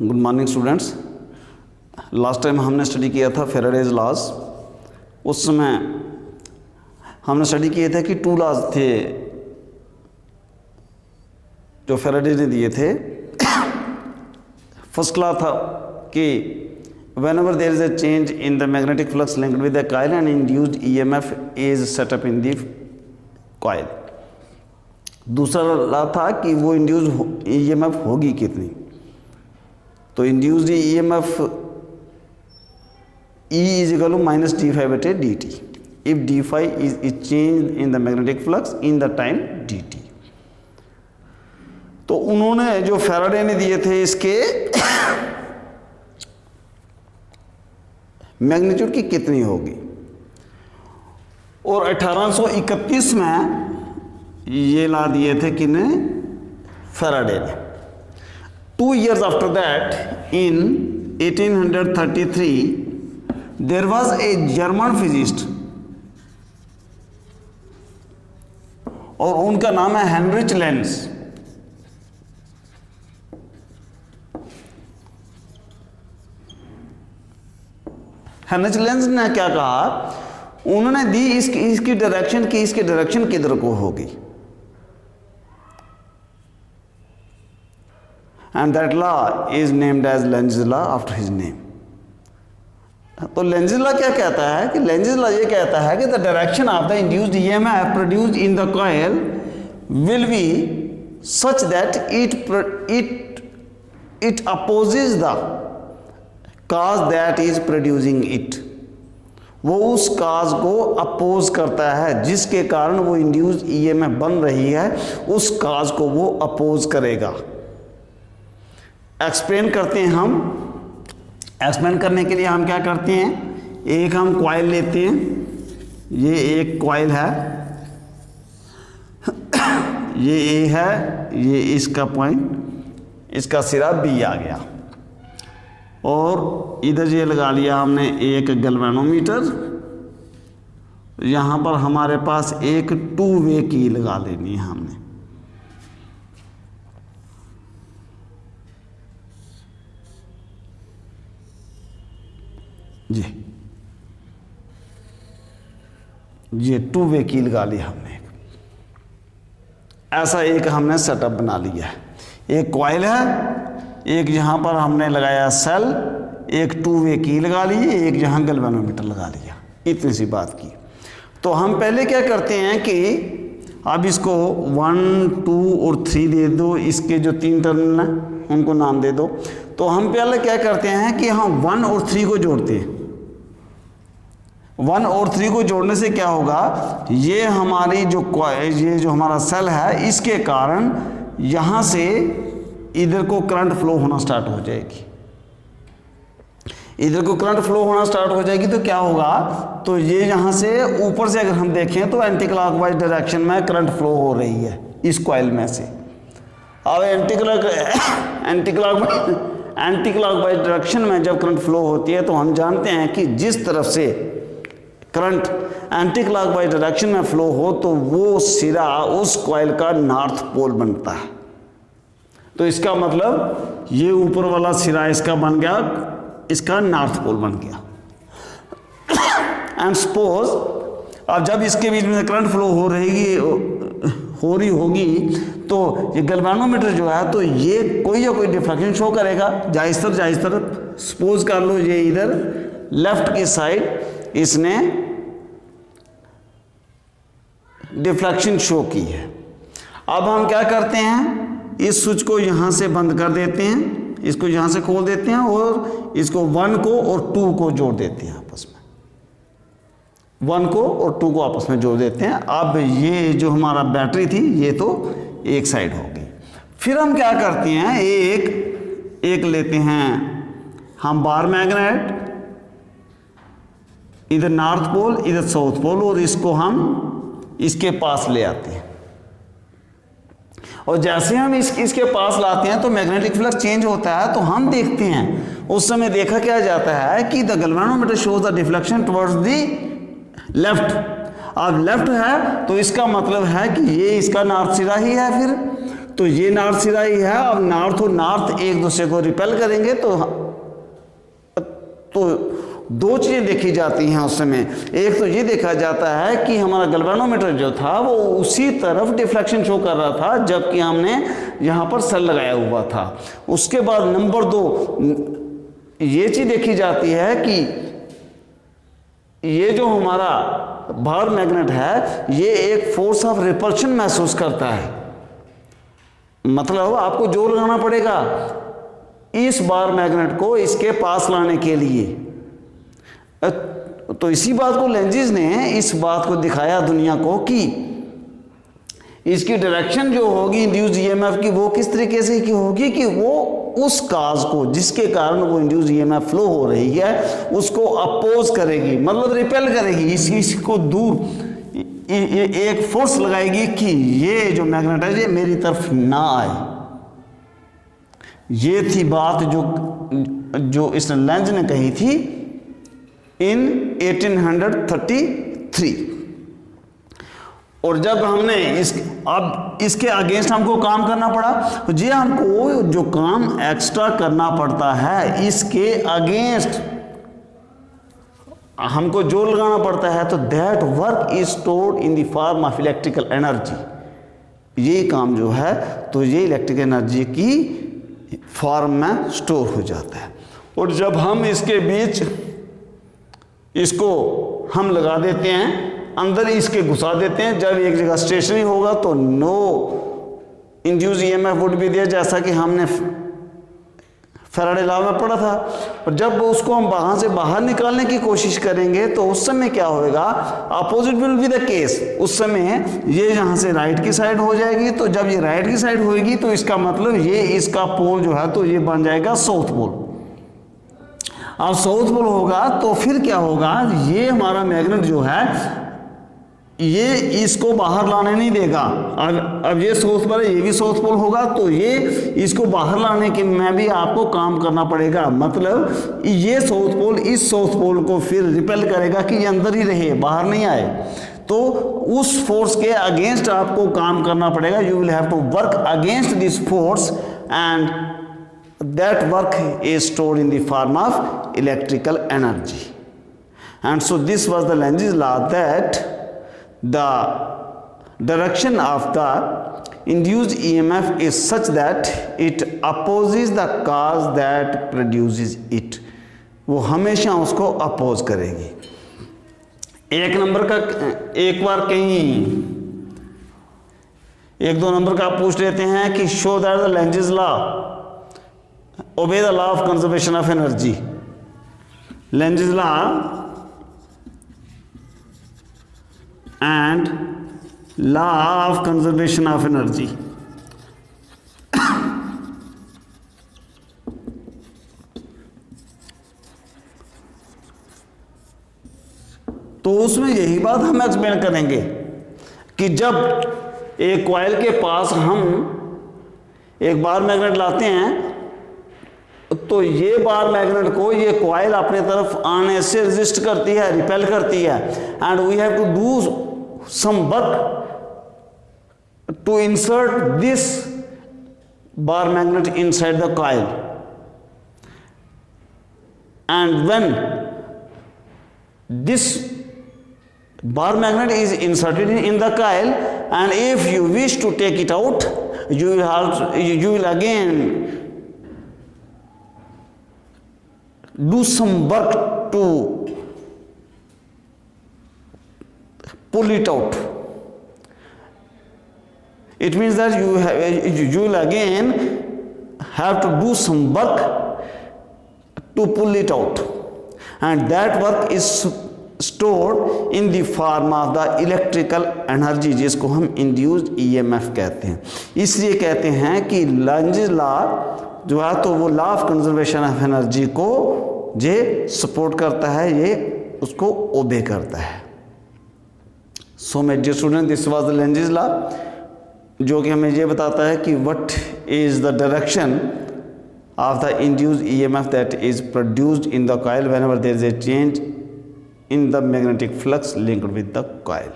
Good morning students. Last time हमने study किया था फेराडेज लॉज। उस समय हमने स्टडी किए थे कि 2 लॉज थे जो फेराडे ने दिए थे। फर्स्ट लॉ था कि whenever there is a change in the magnetic flux linked with the coil and induced EMF is set up in the coil। दूसरा लॉ था कि वो इंड्यूस्ड EMF होगी कितनी, तो induced EMF E is equal to minus d phi by dt if d phi is change in the magnetic flux in the time dt। तो उन्होंने जो फैराडे ने दिए थे इसके मैग्नीट्यूड की कितनी होगी, और 1831 में ये ला दिए थे किने, फैराडे ने। 2 years after that, in 1833, there was a German physicist और उनका नाम है हेनरिच लेंस। हेनरिच लेंस ने क्या कहा, उन्होंने दी इसकी डायरेक्शन की, इसकी डायरेक्शन किधर को होगी, and that law is named as Lenz's law after his name। तो लेंज़ लॉ क्या कहता है कि लेंज़ लॉ ये कहता है कि the direction of the induced EMF produced in the coil will be such that it opposes the cause that is producing it. वो उस काज को अपोज करता है जिसके कारण वो इंड्यूस्ड EMF बन रही है, उस काज को वो अपोज करेगा। एक्सप्लेन करते हैं हम। एक्सप्लेन करने के लिए हम क्या करते हैं, एक हम कॉइल लेते हैं, ये एक कॉइल है, ये ए है, ये इसका पॉइंट, इसका सिरा बी आ गया, और इधर ये लगा लिया हमने एक गैल्वेनोमीटर। यहाँ पर हमारे पास एक 2 वे की लगा लेनी है हमने। जी, ये 2 वे की लगा ली हमने। ऐसा एक हमने सेटअप बना लिया है। एक कॉइल है, एक यहाँ पर हमने लगाया सेल, एक 2 वे की लगा ली, एक यहाँ गैल्वेनोमीटर लगा लिया। इतनी सी बात की। तो हम पहले क्या करते हैं कि अब इसको 1, 2 और 3 दे दो, इसके जो 3 टर्मिनल हैं उनको नाम दे दो। तो हम पहले क्या करते हैं कि हम 1 और 3 को जोड़ते हैं। 1 और 3 को जोड़ने से क्या होगा, ये हमारी ये जो हमारा सेल है, इसके कारण यहाँ से इधर को करंट फ्लो होना स्टार्ट हो जाएगी। इधर को करंट फ्लो होना स्टार्ट हो जाएगी तो क्या होगा, तो ये यहाँ से ऊपर से अगर हम देखें तो एंटी क्लॉकवाइज डायरेक्शन में करंट फ्लो हो रही है इस कॉइल में से। अब एंटी क्लॉकवाइज डायरेक्शन में जब करंट फ्लो होती है तो हम जानते हैं कि जिस तरफ से करंट एंटी क्लॉकवाइज डायरेक्शन में फ्लो हो तो वो सिरा उस कॉइल का नॉर्थ पोल बनता है। तो इसका मतलब ये ऊपर वाला सिरा इसका बन गया, इसका नॉर्थ पोल बन गया। एंड सपोज अब जब इसके बीच में करंट फ्लो हो रही होगी तो ये गैल्वेनोमीटर जो है तो ये कोई या कोई डिफ्लेक्शन शो करेगा, जायज़ तरफ। सपोज कर लो ये इधर लेफ्ट की साइड इसने डिफ्लेक्शन शो की है। अब हम क्या करते हैं, इस स्विच को यहाँ से बंद कर देते हैं, इसको यहाँ से खोल देते हैं और इसको 1 को और 2 को जोड़ देते हैं आपस में। 1 को और 2 को आपस में जोड़ देते हैं। अब ये जो हमारा बैटरी थी ये तो एक साइड हो गई। फिर हम क्या करते हैं, एक लेते हैं हम बार मैग्नेट, इधर नॉर्थ पोल इधर साउथ पोल, और इसको हम इसके पास ले आते हैं। और जैसे हम इसके पास लाते हैं तो मैग्नेटिक फ्लक्स चेंज होता है। तो हम देखते हैं उस समय देखा क्या जाता है कि the galvanometer shows the deflection towards the left. अब लेफ्ट है तो इसका मतलब है कि ये इसका नॉर्थ सिरा ही है। फिर तो ये नॉर्थ सिरा ही है। अब नॉर्थ और नॉर्थ एक दूसरे को रिपेल करेंगे तो दो चीज़ें देखी जाती हैं उस समय। एक तो ये देखा जाता है कि हमारा गैल्वेनोमीटर जो था वो उसी तरफ डिफ्लेक्शन शो कर रहा था जबकि हमने यहाँ पर सेल लगाया हुआ था। उसके बाद नंबर 2 ये चीज़ देखी जाती है कि ये जो हमारा बार मैग्नेट है ये एक फोर्स ऑफ रिपल्शन महसूस करता है। मतलब आपको जोर लगाना पड़ेगा इस बार मैग्नेट को इसके पास लाने के लिए। तो इसी बात को लेंजिस ने इस बात को दिखाया दुनिया को कि इसकी डायरेक्शन जो होगी इंड्यूस ईएमएफ की वो किस तरीके से की होगी कि वो उस काज को जिसके कारण वो इंड्यूस ईएमएफ फ्लो हो रही है उसको अपोज करेगी, मतलब रिपेल करेगी, इसको दूर एक फोर्स लगाएगी कि ये जो मैग्नेट है ये मेरी तरफ ना आए। ये थी बात जो इस लेंज ने कही थी इन 1833। और जब हमने अब इसके अगेंस्ट हमको काम करना पड़ा तो जी हमको जो काम एक्स्ट्रा करना पड़ता है इसके अगेंस्ट हमको जोर लगाना पड़ता है, तो that work is stored in the form of electrical energy. ये काम जो है तो ये इलेक्ट्रिकल एनर्जी की फॉर्म में स्टोर हो जाता है। और जब हम इसके बीच इसको हम लगा देते हैं, अंदर इसके घुसा देते हैं, जब एक जगह स्टेशनरी होगा तो no induce EMF would be there, जैसा कि हमने फैराडे लॉ में पढ़ा था। और जब उसको हम वहां से बाहर निकालने की कोशिश करेंगे तो उस समय क्या होएगा, opposite will be the case. उस समय ये यहाँ से राइट की साइड हो जाएगी, तो जब ये राइट की साइड होएगी तो इसका मतलब ये इसका पोल जो है तो ये बन जाएगा साउथ पोल। अब साउथ पोल होगा तो फिर क्या होगा, ये हमारा मैग्नेट जो है ये इसको बाहर लाने नहीं देगा। अब ये साउथ पोल है, ये भी साउथ पोल होगा, तो ये इसको बाहर लाने के में भी आपको काम करना पड़ेगा। मतलब ये साउथ पोल इस साउथ पोल को फिर रिपेल करेगा कि ये अंदर ही रहे, बाहर नहीं आए। तो उस फोर्स के अगेंस्ट आपको काम करना पड़ेगा। You will have to work against this force and that work is stored in the form of electrical energy. And so this was the Lenz's law, that the direction of the induced EMF is such that it opposes the cause that produces it. वो हमेशा उसको oppose करेगी। एक number का एक बार कहीं 1-2 number का आप पूछ लेते हैं कि show that the Lenz's law obey the law of conservation of energy. Lenz's law and law of conservation of energy. तो उसमें यही बात हम एक्सप्लेन करेंगे कि जब एक कॉइल के पास हम एक बार मैग्नेट लाते हैं तो ये बार मैग्नेट को ये कॉइल अपने तरफ आने से रेजिस्ट करती है, रिपेल करती है। And we have to do some work to insert this bar magnet inside the coil. And when this bar magnet is inserted in the coil, and if you wish to take it out, you will again do some work to pull it out. It means that you will again have to do some work to pull it out, and that work is stored in the form of the electrical energy, जिसको हम induced EMF कहते हैं। इसलिए कहते हैं कि Lenz's law जो है तो वो law of conservation of energy को ये सपोर्ट करता है, ये उसको ओबे करता है। So my dear student, this was the Lenz's law, जो कि हमें ये बताता है कि what is the direction of the induced EMF that is produced in the coil whenever there is a change in the magnetic flux linked with the coil.